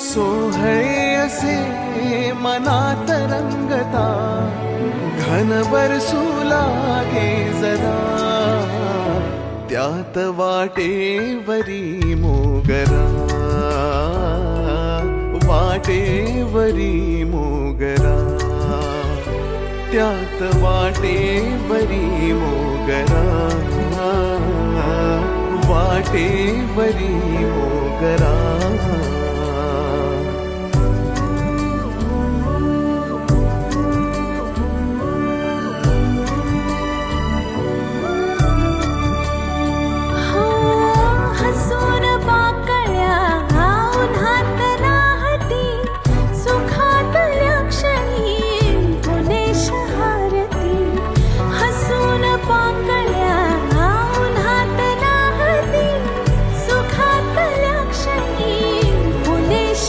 सोहळे असे मनात रंगता, घन बरसू लागे जरा, त्यात वाटेवरी मोगरा, वाटेवरी मोगरा, त्यात वाटेवरी मोगरा, वाटेवरी मोगरा.